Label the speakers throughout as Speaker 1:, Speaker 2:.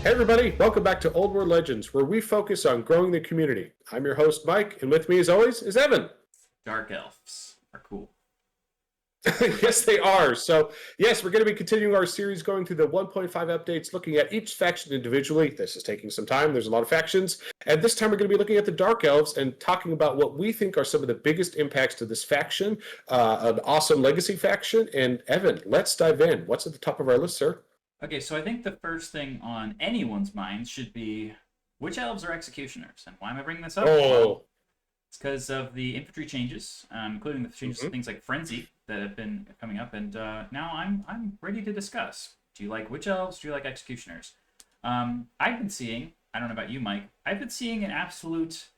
Speaker 1: Hey everybody, welcome back to Old World Legends, where we focus on growing the community. I'm your host, Mike, and with me as always is Evan.
Speaker 2: Dark elves are cool.
Speaker 1: Yes, they are. So, yes, we're going to be continuing our series going through the 1.5 updates, looking at each faction individually. This is taking some time. There's a lot of factions. And this time we're going to be looking at the Dark Elves and talking about what we think are some of the biggest impacts to this faction, an awesome legacy faction. And Evan, let's dive in. What's at the top of our list, sir?
Speaker 2: Okay, so I think the first thing on anyone's mind should be which elves are executioners, and why am I bringing this up? Well,
Speaker 1: Oh,
Speaker 2: it's because of the infantry changes, including the changes to
Speaker 1: mhm.
Speaker 2: things like frenzy that have been coming up, and now I'm ready to discuss. Do you like witch elves? Do you like executioners? I've been seeing. I don't know about you, Mike. I've been seeing an absolute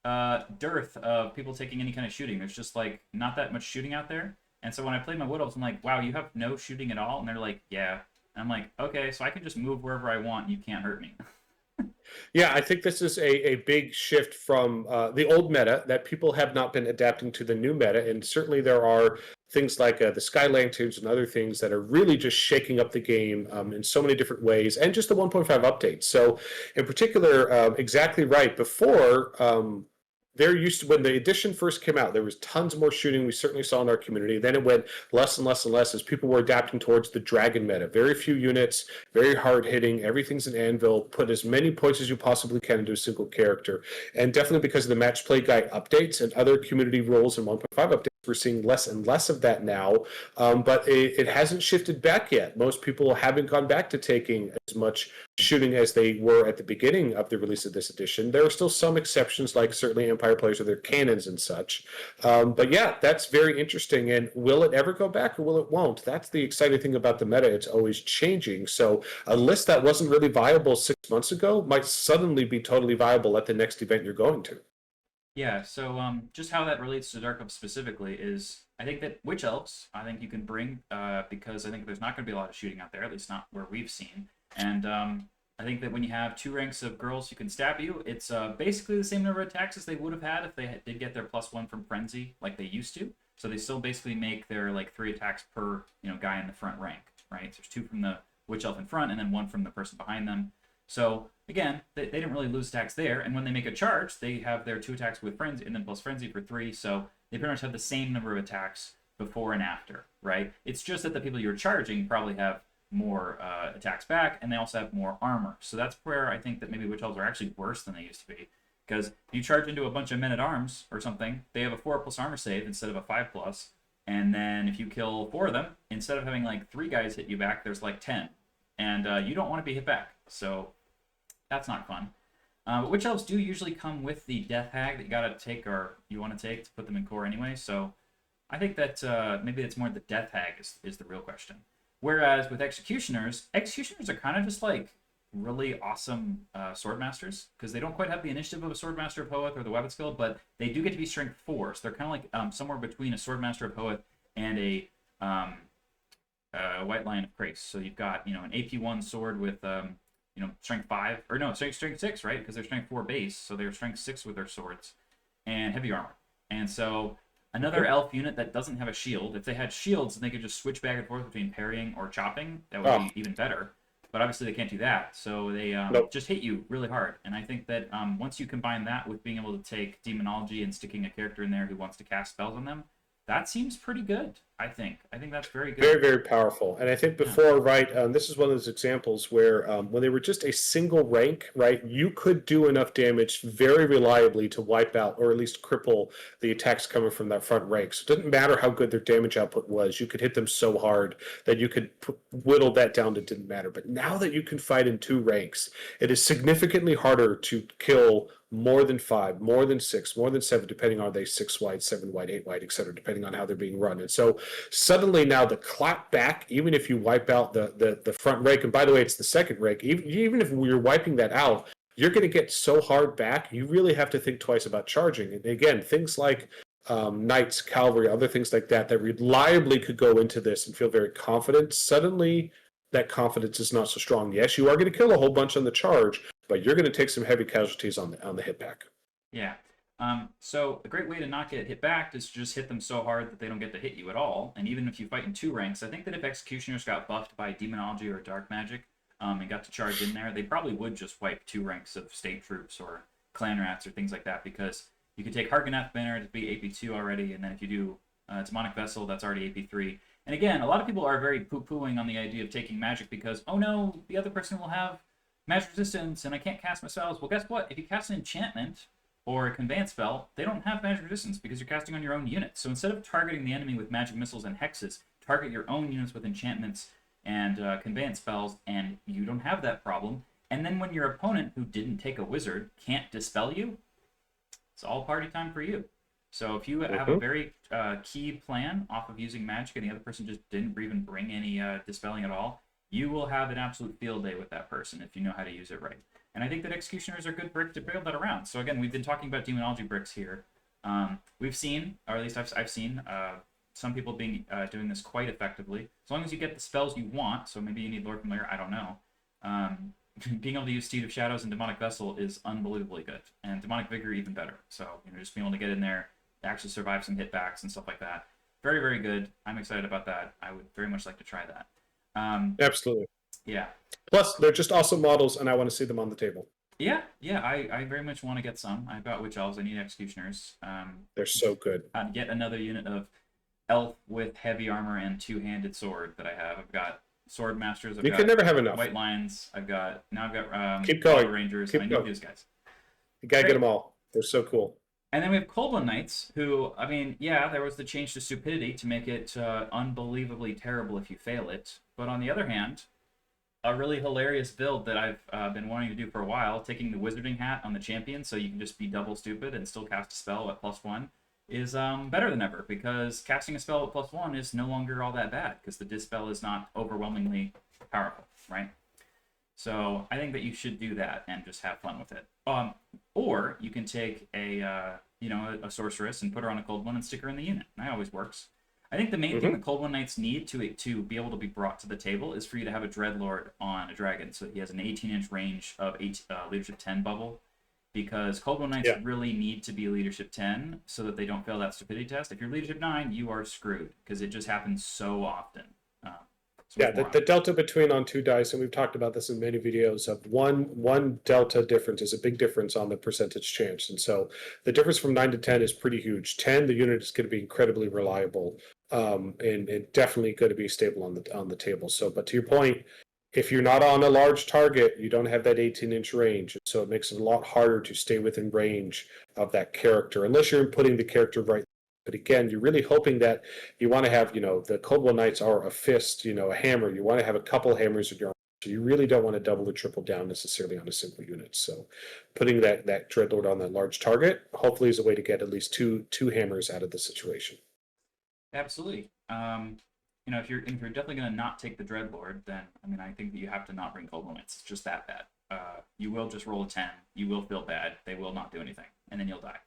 Speaker 2: dearth of people taking any kind of shooting. There's just like not that much shooting out there. And so when I played my wood elves, I'm like, wow, you have no shooting at all? And they're like, yeah. And I'm like, okay, so I can just move wherever I want. You can't hurt me.
Speaker 1: Yeah, I think this is a big shift from the old meta that people have not been adapting to the new meta. And certainly there are things like the Sky Lanterns and other things that are really just shaking up the game in so many different ways, and just the 1.5 updates. So, in particular, exactly right. Before, there used to, when the edition first came out, there was tons more shooting. We certainly saw in our community. Then it went less and less and less as people were adapting towards the dragon meta. Very few units, very hard hitting. Everything's an anvil. Put as many points as you possibly can into a single character. And definitely because of the match play guide updates and other community rules and 1.5 updates, we're seeing less and less of that now. But it hasn't shifted back yet. Most people haven't gone back to taking as much shooting as they were at the beginning of the release of this edition. There are still some exceptions, like certainly Empire players with their cannons and such. But yeah, that's very interesting. And will it ever go back or will it won't? That's the exciting thing about the meta. It's always changing. So a list that wasn't really viable 6 months ago might suddenly be totally viable at the next event you're going to.
Speaker 2: Yeah, so just how that relates to Dark Elves specifically is I think that witch elves, I think you can bring because I think there's not going to be a lot of shooting out there, at least not where we've seen. And I think that when you have two ranks of girls who can stab you, it's basically the same number of attacks as they would have had if they did get their +1 from frenzy like they used to. So they still basically make their like 3 attacks per guy in the front rank, right? So there's 2 from the witch elf in front and then 1 from the person behind them. So again, they didn't really lose attacks there, and when they make a charge, they have their 2 attacks with frenzy and then plus frenzy for 3. So they pretty much have the same number of attacks before and after, right? It's just that the people you're charging probably have more attacks back, and they also have more armor. So that's where I think that maybe witch elves are actually worse than they used to be. Because if you charge into a bunch of men at arms or something, they have a 4+ armor save instead of a 5+. And then if you kill 4 of them, instead of having like 3 guys hit you back, there's like 10. And you don't want to be hit back. So that's not fun. But witch elves do usually come with the death hag that you gotta take or you want to take to put them in core anyway. So I think that maybe it's more the death hag is the real question. Whereas with executioners, executioners are kind of just like really awesome sword masters because they don't quite have the initiative of a sword master of Hoeth or the weapon skill, but they do get to be strength 4. So they're kind of like somewhere between a sword master of Hoeth and a white lion of Grace. So you've got an AP1 sword with strength 5 or no strength 6, right? Because they're strength 4 base, so they're strength 6 with their swords and heavy armor. And so another elf unit that doesn't have a shield, if they had shields and they could just switch back and forth between parrying or chopping, that would
Speaker 1: Oh,
Speaker 2: be even better. But obviously they can't do that, so they
Speaker 1: no.
Speaker 2: just hit you really hard. And I think that once you combine that with being able to take demonology and sticking a character in there who wants to cast spells on them, that seems pretty good. I think that's very good.
Speaker 1: Very, very powerful. And I think
Speaker 2: Yeah.
Speaker 1: before, right, this is one of those examples where when they were just a single rank, right, you could do enough damage very reliably to wipe out or at least cripple the attacks coming from that front rank. So it didn't matter how good their damage output was. You could hit them so hard that you could whittle that down to didn't matter. But now that you can fight in 2 ranks, it is significantly harder to kill more than 5, more than 6, more than 7, depending on are they 6 wide, 7 wide, 8 wide, etc., depending on how they're being run. And so suddenly now the clap back, even if you wipe out the front rank, and by the way, it's the second rank, even if you're wiping that out, you're going to get so hard back, you really have to think twice about charging. And again, things like knights, cavalry, other things like that, that reliably could go into this and feel very confident. Suddenly, that confidence is not so strong. Yes, you are going to kill a whole bunch on the charge, but you're going to take some heavy casualties on the hit back.
Speaker 2: Yeah. So a great way to not get hit back is to just hit them so hard that they don't get to hit you at all. And even if you fight in 2 ranks, I think that if executioners got buffed by demonology or dark magic, and got to charge in there, they probably would just wipe 2 ranks of state troops or clan rats or things like that, because you could take Harkanath Banner to be AP2 already, and then if you do Demonic Vessel, that's already AP3. And again, a lot of people are very poo-pooing on the idea of taking magic because, oh no, the other person will have magic resistance and I can't cast my spells. Well, guess what? If you cast an enchantment or a conveyance spell, they don't have magic resistance because you're casting on your own unit. So instead of targeting the enemy with magic missiles and hexes, target your own units with enchantments and conveyance spells, and you don't have that problem. And then when your opponent, who didn't take a wizard, can't dispel you, it's all party time for you. So if you have a very key plan off of using magic and the other person just didn't even bring any dispelling at all, you will have an absolute field day with that person if you know how to use it right. And I think that Executioners are good brick to build that around. So again, we've been talking about Demonology Bricks here. We've seen, or at least I've seen, some people being doing this quite effectively. As long as you get the spells you want, so maybe you need Lord Familiar, I don't know. Being able to use Steed of Shadows and Demonic Vessel is unbelievably good. And Demonic Vigor even better. So, just being able to get in there, actually survive some hitbacks and stuff like that. Very, very good. I'm excited about that. I would very much like to try that.
Speaker 1: Absolutely.
Speaker 2: Yeah.
Speaker 1: Plus, they're just awesome models, and I want to see them on the table.
Speaker 2: Yeah. I very much want to get some. I've got Witch Elves. I need Executioners.
Speaker 1: They're so good.
Speaker 2: Get another unit of Elf with heavy armor and two-handed sword that I have. I've got Sword Masters.
Speaker 1: You can never have enough.
Speaker 2: White Lions. I've got
Speaker 1: Keep going.
Speaker 2: Rangers.
Speaker 1: Keep
Speaker 2: I
Speaker 1: going.
Speaker 2: need these guys.
Speaker 1: You gotta get them all. They're so cool.
Speaker 2: And then we have Cold One Knights, who, I mean, yeah, there was the change to stupidity to make it unbelievably terrible if you fail it. But on the other hand, a really hilarious build that I've been wanting to do for a while, taking the Wizarding Hat on the champion so you can just be double stupid and still cast a spell at +1, is better than ever, because casting a spell at +1 is no longer all that bad, because the dispel is not overwhelmingly powerful, right? So I think that you should do that and just have fun with it. Or you can take a sorceress and put her on a Cold One and stick her in the unit. That always works. I think the main thing the Cold One Knights need to be able to be brought to the table is for you to have a Dreadlord on a dragon, so he has an 18-inch range of leadership 10 bubble. Because Cold One Knights really need to be leadership 10 so that they don't fail that stupidity test. If you're leadership 9, you are screwed because it just happens so often.
Speaker 1: The delta between on 2 dice, and we've talked about this in many videos, of one delta difference is a big difference on the percentage chance. And so the difference from 9 to 10 is pretty huge. 10, the unit is going to be incredibly reliable, and definitely going to be stable on the table. So, but to your point, if you're not on a large target, you don't have that 18-inch range. So it makes it a lot harder to stay within range of that character, unless you're putting the character right. But again, you're really hoping that you want to have, the Cold One Knights are a fist, a hammer. You want to have a couple hammers in your arm. So you really don't want to double or triple down necessarily on a single unit. So putting that Dreadlord on that large target, hopefully, is a way to get at least two hammers out of the situation.
Speaker 2: Absolutely. If you're definitely going to not take the Dreadlord, then I think that you have to not bring Cold One Knights. It's just that bad. You will just roll a 10. You will feel bad. They will not do anything, and then you'll die.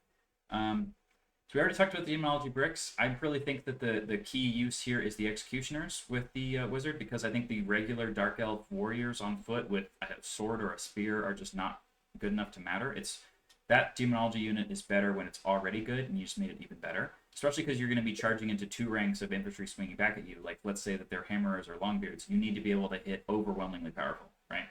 Speaker 2: So we already talked about the Demonology Bricks. I really think that the key use here is the Executioners with the Wizard, because I think the regular Dark Elf Warriors on foot with a sword or a spear are just not good enough to matter. That Demonology unit is better when it's already good, and you just made it even better. Especially because you're going to be charging into 2 ranks of infantry swinging back at you. Like, let's say that they're hammerers or longbeards. You need to be able to hit overwhelmingly powerful, right?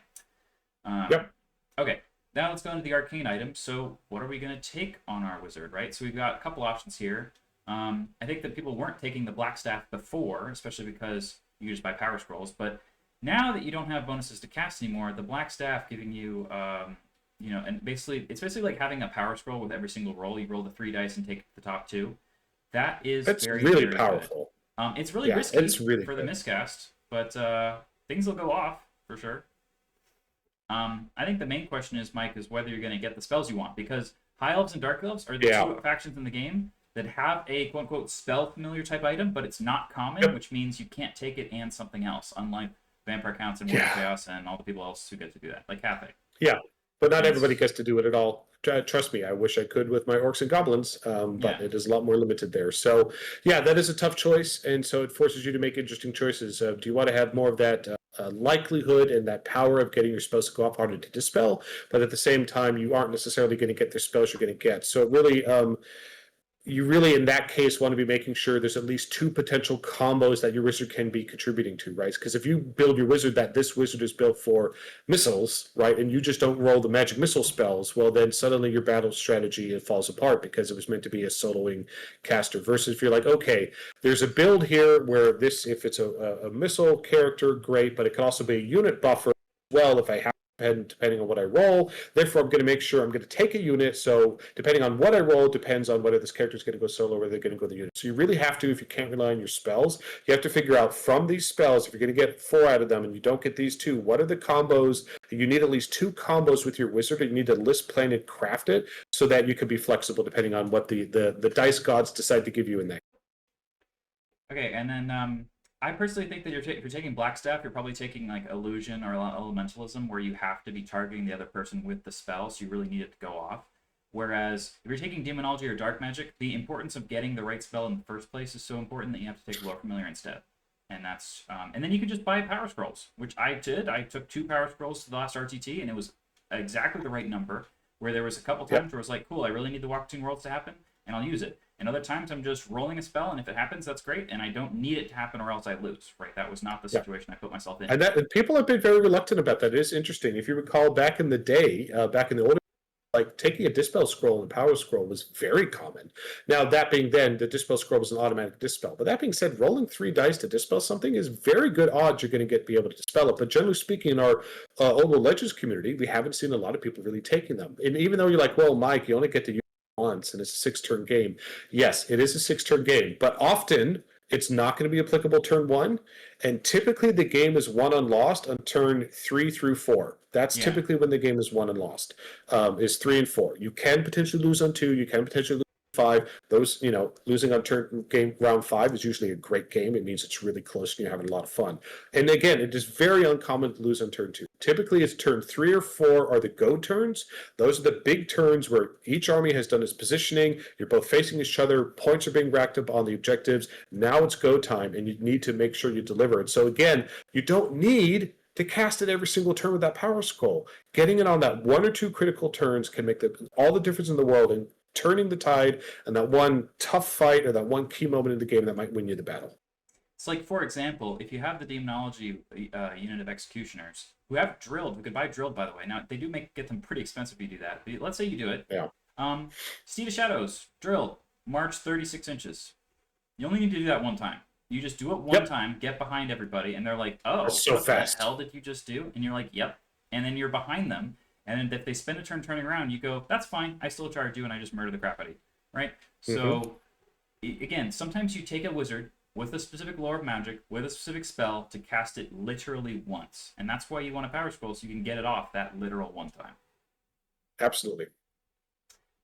Speaker 1: Yep.
Speaker 2: Okay. Now let's go into the arcane items. So what are we going to take on our wizard, right? So we've got a couple options here. I think that people weren't taking the black staff before, especially because you just buy power scrolls. But now that you don't have bonuses to cast anymore, the black staff giving you, and it's basically like having a power scroll with every single roll. You roll the 3 dice and take the top 2. That's very,
Speaker 1: really
Speaker 2: very
Speaker 1: powerful.
Speaker 2: Good. It's really risky for the miscast, but things will go off for sure. I think the main question is, Mike, is whether you're going to get the spells you want, because High Elves and Dark Elves are the 2 factions in the game that have a quote-unquote spell familiar type item, but it's not common, which means you can't take it and something else, unlike Vampire Counts and Warrior Chaos and all the people else who get to do that, like Cathay.
Speaker 1: Yeah, but not everybody gets to do it at all. Trust me, I wish I could with my Orcs and Goblins, but it is a lot more limited there. So, that is a tough choice, and so it forces you to make interesting choices. Do you want to have more of that likelihood and that power of getting your spells to go off harder to dispel, but at the same time, you aren't necessarily going to get the spells you're going to get. So it really, you really, in that case, want to be making sure there's at least two potential combos that your wizard can be contributing to, right? Because if you build your wizard that this wizard is built for missiles, right, and you just don't roll the magic missile spells, well, then suddenly your battle strategy it falls apart because it was meant to be a soloing caster. Versus if you're like, okay, there's a build here where this, if it's a missile character, great, but it can also be a unit buffer. Well, if I have depending on what I roll. Therefore, I'm going to make sure I'm going to take a unit. So depending on what I roll depends on whether this character is going to go solo or whether they're going to go the unit. So you really have to, if you can't rely on your spells, you have to figure out from these spells, if you're going to get 4 out of them and you don't get these 2, what are the combos? You need at least 2 combos with your wizard, and you need to list plan and craft it so that you can be flexible depending on what the dice gods decide to give you in that.
Speaker 2: Okay, and then I personally think that if you're taking Black Staff, you're probably taking like Illusion or Elementalism, where you have to be targeting the other person with the spell, so you really need it to go off. Whereas if you're taking Daemonology or Dark Magic, the importance of getting the right spell in the first place is so important that you have to take Lore Familiar instead. And that's and then you can just buy Power Scrolls, which I did. I took 2 Power Scrolls to the last RTT, and it was exactly the right number. Where there was a couple times where I was like, cool, I really need the Walk Between Worlds to happen, and I'll use it. And other times I'm just rolling a spell, and if it happens, that's great, and I don't need it to happen or else I lose, right? That was not the situation I put myself in.
Speaker 1: And people have been very reluctant about that. It is interesting. If you recall back in the day, back in the older, like taking a Dispel Scroll and Power Scroll was very common. Now, that being then, the Dispel Scroll was an automatic Dispel. But that being said, rolling 3 dice to Dispel something is very good odds you're going to be able to Dispel it. But generally speaking, in our Old World Legends community, we haven't seen a lot of people really taking them. And even though you're like, well, Mike, you only get to use once and it's a 6-turn game. Yes, it is a 6-turn game, but often it's not going to be applicable turn 1, and typically the game is won and lost on turn 3 through 4. That's typically when the game is won and lost, is 3 and 4. You can potentially lose on 2, you can potentially lose 5. Those, losing on round 5 is usually a great game. It means it's really close and you're having a lot of fun. And again, it is very uncommon to lose on turn 2. Typically, it's turn 3 or 4 are the go turns. Those are the big turns where each army has done its positioning. You're both facing each other. Points are being racked up on the objectives. Now it's go time, and you need to make sure you deliver it. So again, you don't need to cast it every single turn with that Power Scroll. Getting it on that 1 or 2 critical turns can make all the difference in the world in turning the tide and that one tough fight or that one key moment in the game that might win you the battle.
Speaker 2: It's like, for example, if you have the Daemonology unit of Executioners, who have Drilled, who could buy Drilled, by the way. Now, they do get them pretty expensive if you do that. But let's say you do it.
Speaker 1: Yeah.
Speaker 2: Steed of Shadows, Drilled, March 36 inches. You only need to do that one time. You just do it one time, get behind everybody, and they're like, oh,
Speaker 1: so
Speaker 2: what
Speaker 1: fast.
Speaker 2: the hell did you just do? And you're like, yep. And then you're behind them. And then if they spend a turn turning around, you go, that's fine. I still charge you, and I just murder the crap out of you. Right? So, again, sometimes you take a wizard with a specific lore of magic, with a specific spell, to cast it literally once. And that's why you want a Power Scroll, so you can get it off that literal one time.
Speaker 1: Absolutely.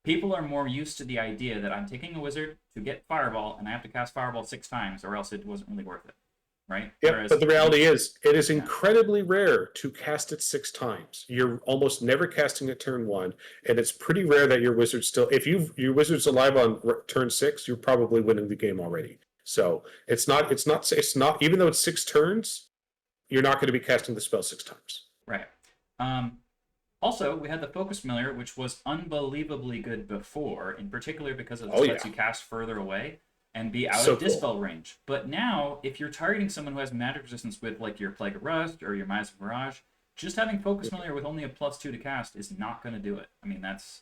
Speaker 2: People are more used to the idea that I'm taking a wizard to get Fireball, and I have to cast Fireball 6 times, or else it wasn't really worth it. Right?
Speaker 1: Yep, but the reality is, it is incredibly rare to cast it 6 times. You're almost never casting it turn 1, and it's pretty rare that your wizard's still... If your wizard's alive on turn 6, you're probably winning the game already. So it's not. Even though it's 6 turns, you're not going to be casting the spell 6 times.
Speaker 2: Right. Also, we had the Focus Familiar, which was unbelievably good before, in particular because it lets you cast further away and be out of Dispel range. But now, if you're targeting someone who has magic resistance with like your Plague of Rust or your Miasma Mirage, just having Focus Familiar with only a +2 to cast is not going to do it. I mean, that's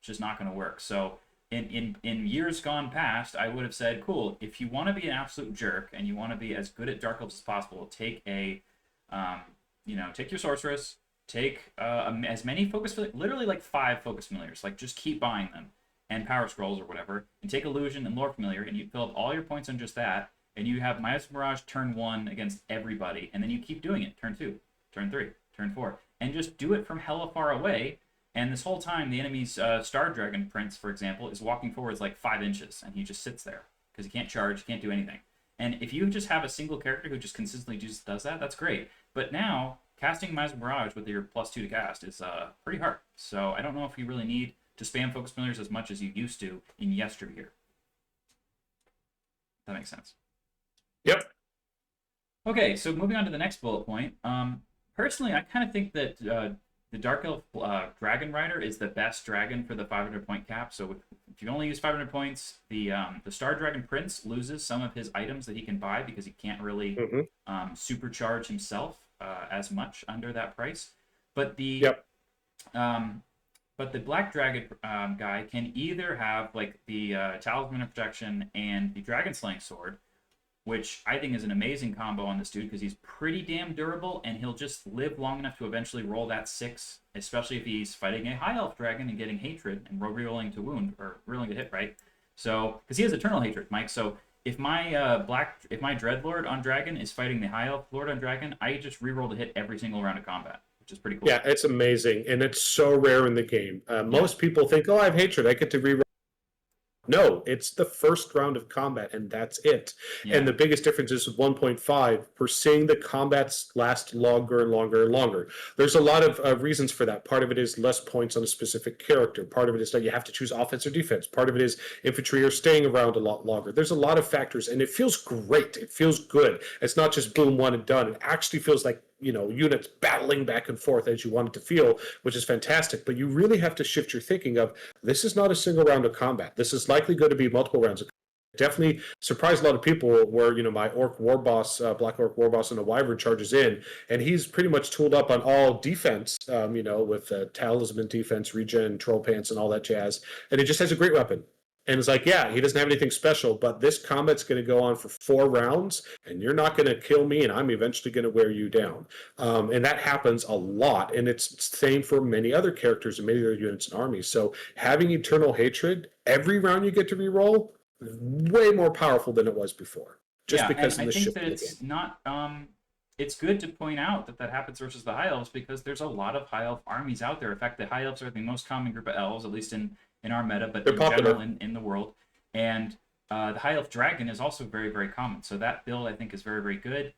Speaker 2: just not going to work. So in years gone past, I would have said, cool, if you want to be an absolute jerk and you want to be as good at Dark Elves as possible, take take your Sorceress, take as many Focus, literally like 5 Focus Familiars, like just keep buying them, and Power Scrolls or whatever, and take Illusion and Lore Familiar, and you fill up all your points on just that, and you have Miasma Mirage turn 1 against everybody, and then you keep doing it, turn 2, turn 3, turn 4, and just do it from hella far away. And this whole time, the enemy's Star Dragon Prince, for example, is walking forwards like 5 inches, and he just sits there because he can't charge, he can't do anything. And if you just have a single character who just consistently just does that, that's great. But now, casting Miasma Mirage with your +2 to cast is pretty hard. So I don't know if you really need to spam Focus Familiars as much as you used to in yesteryear. That makes sense.
Speaker 1: Yep.
Speaker 2: Okay, so moving on to the next bullet point. Personally, I kind of think that the Dark Elf Dragon Rider is the best dragon for the 500 point cap. So if you only use 500 points, the Star Dragon Prince loses some of his items that he can buy because he can't really
Speaker 1: Hmm.
Speaker 2: supercharge himself as much under that price. But the
Speaker 1: Yep.
Speaker 2: um, but the Black Dragon guy can either have like the Talisman of Protection and the Dragon Slaying Sword, which I think is an amazing combo on this dude because he's pretty damn durable and he'll just live long enough to eventually roll that 6, especially if he's fighting a high elf dragon and getting hatred and rerolling to wound or rerolling to hit, right? So, because he has eternal hatred, Mike. So if my if my Dreadlord on dragon is fighting the high elf lord on dragon, I just reroll to hit every single round of combat, which is pretty cool.
Speaker 1: Yeah, it's amazing, and it's so rare in the game.
Speaker 2: Yeah.
Speaker 1: Most people think, "Oh, I have hatred. I get to reroll." No, it's the first round of combat, and that's it.
Speaker 2: Yeah.
Speaker 1: And the biggest difference is with 1.5, we're seeing the combats last longer and longer and longer. There's a lot of reasons for that. Part of it is less points on a specific character. Part of it is that you have to choose offense or defense. Part of it is infantry are staying around a lot longer. There's a lot of factors, and it feels great. It feels good. It's not just boom, one and done. It actually feels like, units battling back and forth as you want it to feel, which is fantastic. But you really have to shift your thinking of, this is not a single round of combat. This is likely going to be multiple rounds of combat. Definitely surprised a lot of people where, my orc war boss, black orc war boss in a wyvern charges in, and he's pretty much tooled up on all defense, with talisman defense, regen, troll pants, and all that jazz. And he just has a great weapon. And it's like, yeah, he doesn't have anything special, but this combat's going to go on for 4 rounds, and you're not going to kill me, and I'm eventually going to wear you down. And that happens a lot, and it's the same for many other characters and many other units and armies. So having eternal hatred, every round you get to reroll, is way more powerful than it was before. Just because of the shift in the game.
Speaker 2: It's not. It's good to point out that happens versus the High Elves because there's a lot of High Elf armies out there. In fact, the High Elves are the most common group of elves, at least in our meta, but in general in the world. And the High Elf Dragon is also very, very common. So that build, I think, is very, very good.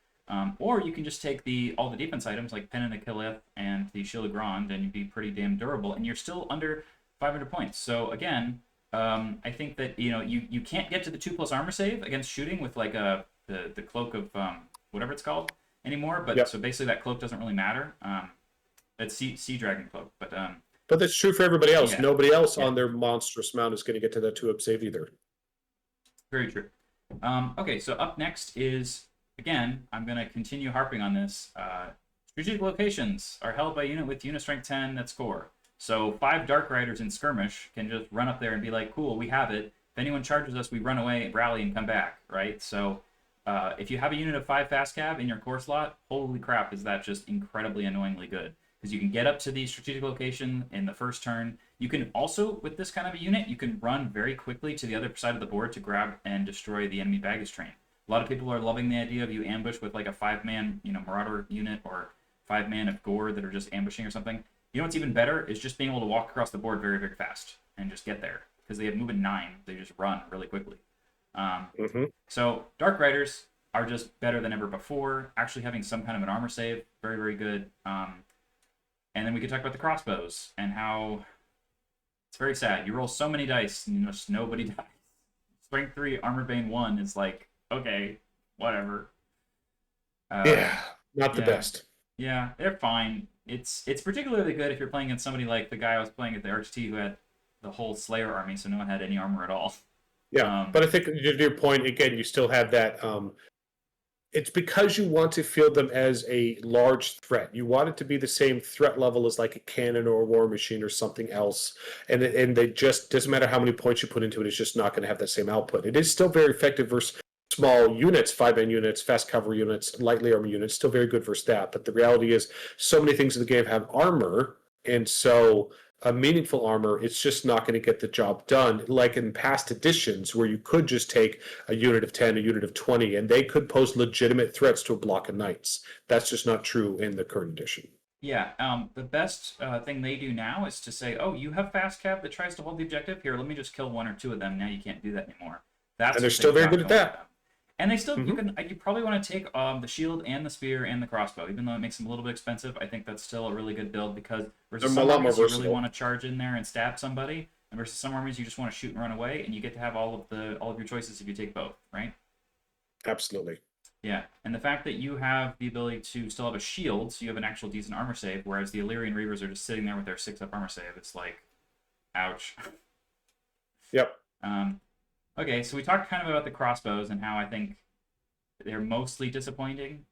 Speaker 2: Or you can just take all the defense items like Pen and Achilleth and the Shield of Grand, and you'd be pretty damn durable. And you're still under 500 points. So again, I think that you can't get to the 2+ armor save against shooting with like the cloak of whatever it's called anymore. But
Speaker 1: Yep.
Speaker 2: So basically that cloak doesn't really matter. It's sea dragon cloak, but
Speaker 1: that's true for everybody else.
Speaker 2: Yeah.
Speaker 1: Nobody else on their monstrous mount is going to get to that 2-up save either.
Speaker 2: Very true. Okay, so up next is, again, I'm going to continue harping on this. Strategic locations are held by a unit with unit strength 10 that's core. So 5 Dark Riders in skirmish can just run up there and be like, cool, we have it. If anyone charges us, we run away, rally, and come back, right? So if you have a unit of 5 fast cab in your core slot, holy crap, is that just incredibly annoyingly good. Because you can get up to the strategic location in the first turn. You can also, with this kind of a unit, you can run very quickly to the other side of the board to grab and destroy the enemy baggage train. A lot of people are loving the idea of you ambush with like a 5-man, Marauder unit or 5-man of Gore that are just ambushing or something. You know what's even better is just being able to walk across the board very, very fast and just get there. Because they have movement 9, they just run really quickly. So Dark Riders are just better than ever before. Actually having some kind of an armor save, very, very good. And then we could talk about the crossbows and how it's very sad. You roll so many dice and just nobody dies. Strength 3, Armor Bane 1 is like, okay, whatever.
Speaker 1: Not the best.
Speaker 2: Yeah, they're fine. It's particularly good if you're playing against somebody like the guy I was playing at the RHT who had the whole Slayer army, so no one had any armor at all.
Speaker 1: Yeah, but I think to your point, again, you still have that. It's because you want to field them as a large threat. You want it to be the same threat level as like a cannon or a war machine or something else. And they just, doesn't matter how many points you put into it, it's just not going to have that same output. It is still very effective versus small units, 5-man units, fast cavalry units, lightly armored units, still very good versus that. But the reality is so many things in the game have armor, and so a meaningful armor, it's just not going to get the job done like in past editions where you could just take a unit of 10, a unit of 20, and they could pose legitimate threats to a block of knights. That's just not true in the current edition.
Speaker 2: Yeah, the best thing they do now is to say, oh, you have fast cab that tries to hold the objective? Here, let me just kill 1 or 2 of them. Now you can't do that anymore.
Speaker 1: And they're still very good at that.
Speaker 2: And they still, you probably want to take the shield and the spear and the crossbow, even though it makes them a little bit expensive. I think that's still a really good build because versus some armies you really want to charge in there and stab somebody, and versus some armies you just want to shoot and run away, and you get to have all of your choices if you take both, right?
Speaker 1: Absolutely.
Speaker 2: Yeah, and the fact that you have the ability to still have a shield, so you have an actual decent armor save, whereas the Illyrian Reavers are just sitting there with their 6-up armor save, it's like, ouch.
Speaker 1: Yep.
Speaker 2: Okay, so we talked kind of about the crossbows and how I think they're mostly disappointing.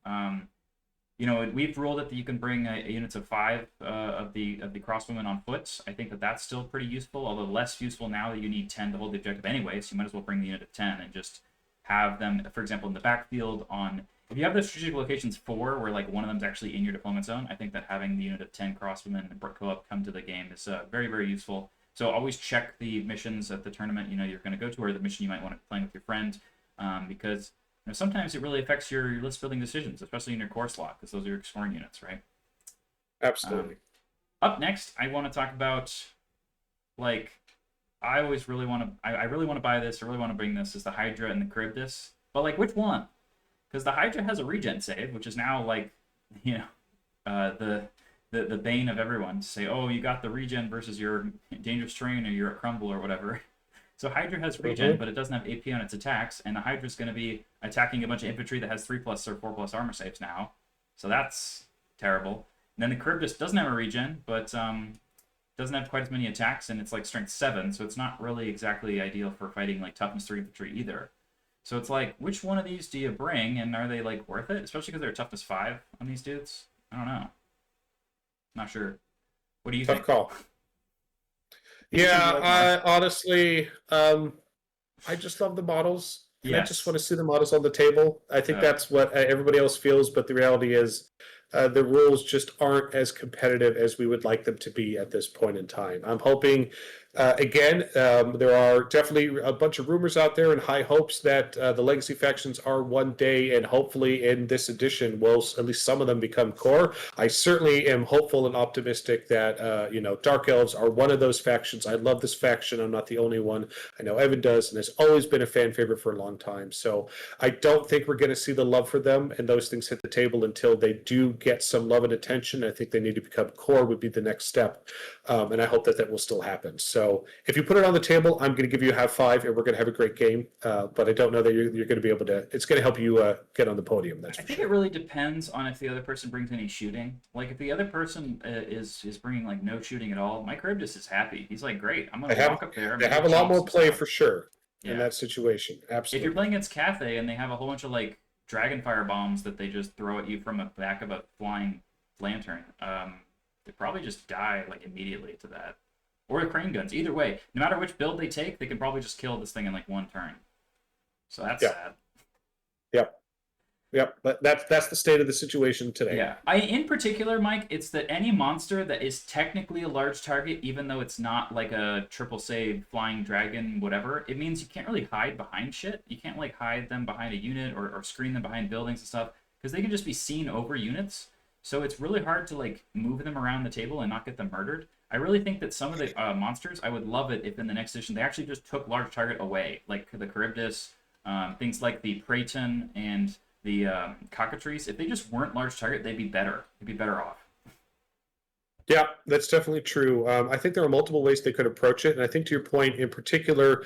Speaker 2: We've ruled it that you can bring units of 5 of the crossbowmen on foot. I think that that's still pretty useful, although less useful now that you need 10 to hold the objective anyway. So you might as well bring the unit of 10 and just have them, for example, in the backfield on. If you have the strategic locations 4, where like one of them's actually in your deployment zone, I think that having the unit of 10 crossbowmen and co-op come to the game is very, very useful. So always check the missions at the tournament you're going to go to, or the mission you might want to play with your friend, because sometimes it really affects your list building decisions, especially in your core slot, because those are your scoring units, right?
Speaker 1: Absolutely.
Speaker 2: Up next, I want to talk about, like, I always really want to, I really want to buy this, I really want to bring this, is the Hydra and the Charybdis. But, like, which one? Because the Hydra has a regen save, which is now, like, the bane of everyone to say, oh, you got the regen versus your dangerous terrain or your crumble or whatever. So Hydra has regen, but it doesn't have AP on its attacks, and the Hydra's going to be attacking a bunch of infantry that has 3+ or 4+ armor saves now. So that's terrible. And then the Charybdis doesn't have a regen, but doesn't have quite as many attacks, and it's like strength 7, so it's not really exactly ideal for fighting like toughness 3 infantry either. So it's like, which one of these do you bring, and are they like worth it? Especially because they're toughness 5 on these dudes. I don't know. Not sure. What do you think?
Speaker 1: Tough call. Yeah, I honestly, I just love the models. And I just want to see the models on the table. I think that's what everybody else feels, but the reality is the rules just aren't as competitive as we would like them to be at this point in time. I'm hoping, there are definitely a bunch of rumors out there and high hopes that the legacy factions are one day, and hopefully in this edition will at least some of them become core. I certainly am hopeful and optimistic that Dark Elves are one of those factions. I love this faction. I'm not the only one. I know Evan does, and has always been a fan favorite for a long time. So I don't think we're going to see the love for them and those things hit the table until they do get some love and attention. I think they need to become core would be the next step, and I hope that will still happen. So if you put it on the table, I'm going to give you a high five, and we're going to have a great game. But I don't know that you're going to be able to. It's going to help you get on the podium. That's for sure. I think
Speaker 2: it really depends on if the other person brings any shooting. Like if the other person is bringing like no shooting at all, my Charybdis is happy. He's like, great, I'm going to walk up there.
Speaker 1: They have a lot more play for sure in that situation. Absolutely.
Speaker 2: If you're playing against Cathay and they have a whole bunch of like dragonfire bombs that they just throw at you from the back of a flying lantern, they probably just die like immediately to that. Or the crane guns. Either way, no matter which build they take, they can probably just kill this thing in like one turn. So that's sad.
Speaker 1: Yep, but that's the state of the situation today.
Speaker 2: Yeah, in particular, Mike, it's that any monster that is technically a large target, even though it's not like a triple save flying dragon, whatever, it means you can't really hide behind shit. You can't like hide them behind a unit or screen them behind buildings and stuff, because they can just be seen over units. So it's really hard to like move them around the table and not get them murdered. I really think that some of the monsters, I would love it if in the next edition they actually just took large target away, like the Charybdis, things like the Praeton and the cockatrice. If they just weren't large target, they'd be better. They'd be better off.
Speaker 1: Yeah, that's definitely true. I think there are multiple ways they could approach it, and I think to your point, in particular,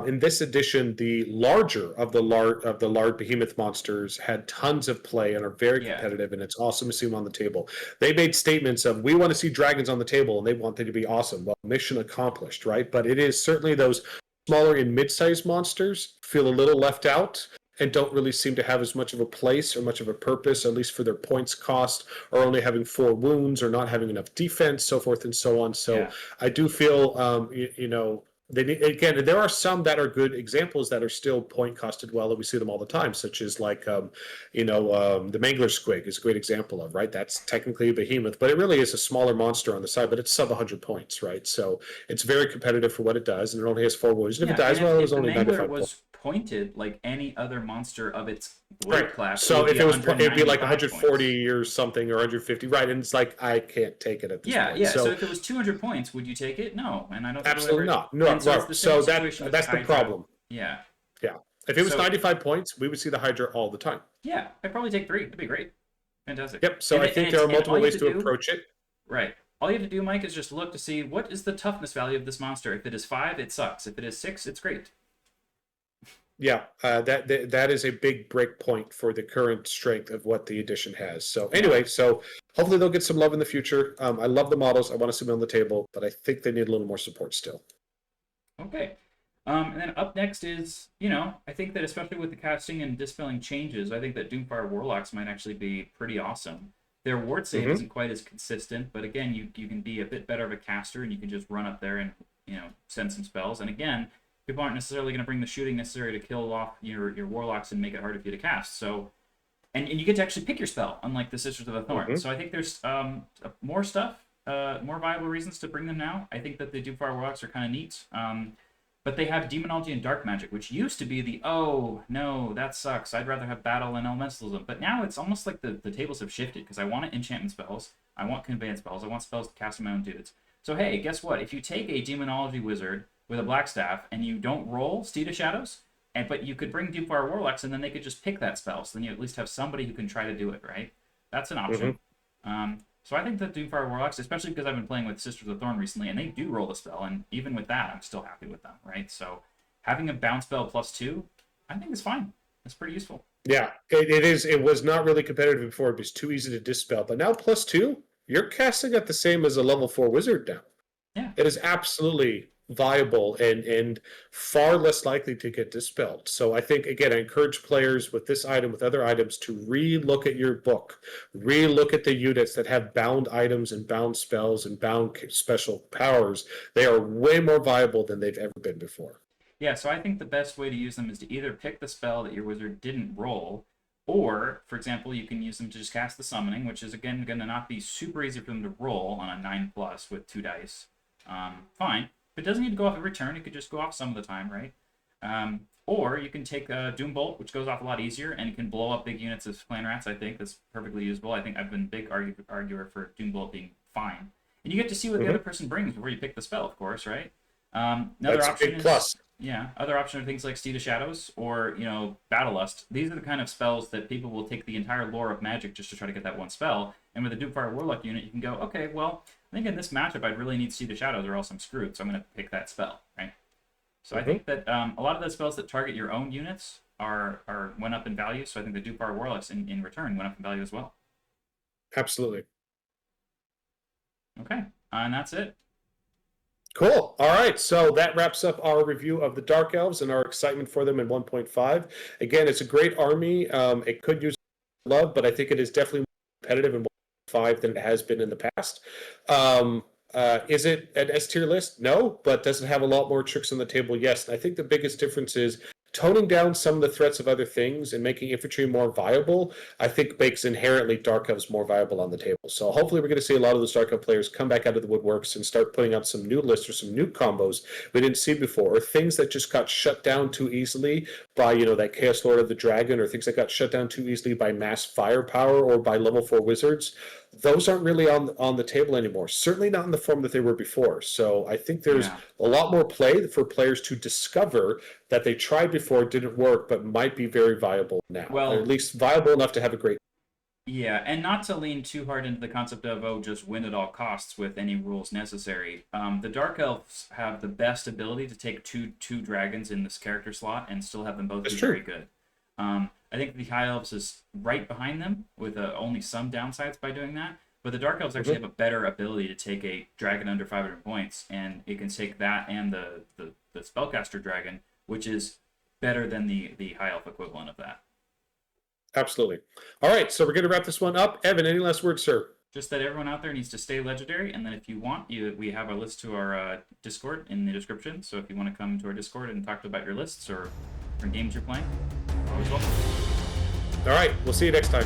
Speaker 1: in this edition, the larger of the large behemoth monsters had tons of play and are very competitive, and it's awesome to see them on the table. They made statements of, we want to see dragons on the table, and they want them to be awesome. Well, mission accomplished, right? But it is certainly those smaller and mid-sized monsters feel a little left out and don't really seem to have as much of a place or much of a purpose, at least for their points cost, or only having 4 wounds or not having enough defense, so forth and so on. So I do feel, they need, again, there are some that are good examples that are still point costed well, and we see them all the time, such as like, the Mangler Squig is a great example of, right? That's technically a behemoth, but it really is a smaller monster on the side, but it's sub 100 points, right? So it's very competitive for what it does, and it only has 4 wounds. And if it dies well, it was only 95 points.
Speaker 2: Pointed like any other monster of its weight class.
Speaker 1: So if it'd be like 140 points. Or something, or 150, right? And it's like, I can't take it at this point.
Speaker 2: So if it was 200 points, would you take it? No, and I don't.
Speaker 1: Absolutely not. No, so that's the problem.
Speaker 2: Yeah.
Speaker 1: If it was 95 points, we would see the Hydra all the time.
Speaker 2: Yeah, I'd probably take 3. That'd be great. Fantastic.
Speaker 1: Yep. So I think there are multiple ways to approach it.
Speaker 2: Right. All you have to do, Mike, is just look to see what is the toughness value of this monster. If it is 5, it sucks. If it is 6, it's great.
Speaker 1: Yeah, that is a big break point for the current strength of what the edition has. So anyway, so hopefully they'll get some love in the future. I love the models. I want to see them on the table, but I think they need a little more support still.
Speaker 2: Okay. And then up next is, I think that especially with the casting and dispelling changes, I think that Doomfire Warlocks might actually be pretty awesome. Their ward save
Speaker 1: Hmm.
Speaker 2: isn't quite as consistent, but again, you can be a bit better of a caster and you can just run up there and, send some spells. And again, people aren't necessarily going to bring the shooting necessary to kill off your Warlocks and make it harder for you to cast. So, and you get to actually pick your spell, unlike the Sisters of the Thorn.
Speaker 1: Hmm.
Speaker 2: So I think there's more stuff, more viable reasons to bring them now. I think that the Doomfire Warlocks are kind of neat. But they have Demonology and Dark Magic, which used to be the, oh, no, that sucks. I'd rather have Battle and Elementalism. But now it's almost like the tables have shifted, because I want enchantment spells, I want conveyance spells, I want spells to cast on my own dudes. So hey, guess what? If you take a Demonology Wizard with a Black Staff and you don't roll Steed of Shadows, but you could bring Doomfire Warlocks and then they could just pick that spell, so then you at least have somebody who can try to do it, right? That's an option. So I think that Doomfire Warlocks, especially because I've been playing with Sisters of Thorn recently, and they do roll the spell, and even with that, I'm still happy with them, right? So having a bounce spell +2, I think is fine. It's pretty useful.
Speaker 1: Yeah, it is. It was not really competitive before. It was too easy to dispel. But now +2, you're casting at the same as a level 4 wizard now.
Speaker 2: Yeah.
Speaker 1: It is absolutely viable and far less likely to get dispelled. So I think, again, I encourage players with this item, with other items, to re-look at your book, re-look at the units that have bound items and bound spells and bound special powers. They are way more viable than they've ever been before.
Speaker 2: Yeah, so I think the best way to use them is to either pick the spell that your wizard didn't roll, or, for example, you can use them to just cast the summoning, which is, again, going to not be super easy for them to roll on a 9+ with 2 dice. Fine. If it doesn't need to go off every turn, it could just go off some of the time, right? Or you can take Doom Bolt, which goes off a lot easier, and you can blow up big units of clan rats, I think. That's perfectly usable. I think I've been a big arguer for Doom Bolt being fine. And you get to see what the other person brings before you pick the spell, of course, right? Another
Speaker 1: That's
Speaker 2: option
Speaker 1: a big
Speaker 2: is,
Speaker 1: plus.
Speaker 2: yeah, other option are things like Steed of Shadows or, Battle Lust. These are the kind of spells that people will take the entire lore of Magic just to try to get that one spell. And with a Doomfire Warlock unit, you can go, okay, well, I think in this matchup I'd really need Steed of Shadows or else I'm screwed, so I'm going to pick that spell, right? So I think that a lot of the spells that target your own units are went up in value, so I think the Doomfire Warlocks in return went up in value as well.
Speaker 1: Absolutely.
Speaker 2: Okay, and that's it.
Speaker 1: Cool. All right. So that wraps up our review of the Dark Elves and our excitement for them in 1.5. Again, it's a great army. It could use love, but I think it is definitely more competitive in 1.5 than it has been in the past. Is it an S tier list? No, but does it have a lot more tricks on the table? Yes. And I think the biggest difference is toning down some of the threats of other things and making infantry more viable, I think makes inherently Dark Elves more viable on the table. So hopefully we're going to see a lot of those Dark Elf players come back out of the woodworks and start putting out some new lists or some new combos we didn't see before, or things that just got shut down too easily by, that Chaos Lord of the Dragon, or things that got shut down too easily by mass firepower or by level 4 wizards. Those aren't really on the table anymore. Certainly not in the form that they were before. So I think there's a lot more play for players to discover that they tried before, didn't work, but might be very viable now.
Speaker 2: Well,
Speaker 1: or at least viable enough to have a great.
Speaker 2: yeah, and not to lean too hard into the concept of, oh, just win at all costs with any rules necessary. The Dark Elves have the best ability to take two dragons in this character slot and still have them both be very good. I think the High Elves is right behind them with only some downsides by doing that. But the Dark Elves actually have a better ability to take a dragon under 500 points, and it can take that and the Spellcaster Dragon, which is better than the High Elf equivalent of that.
Speaker 1: Absolutely. All right, so we're going to wrap this one up. Evan, any last words, sir?
Speaker 2: Just that everyone out there needs to stay legendary, and then if you want, we have a list to our Discord in the description. So if you want to come to our Discord and talk about your lists or games you're playing, always welcome.
Speaker 1: All right, we'll see you next time.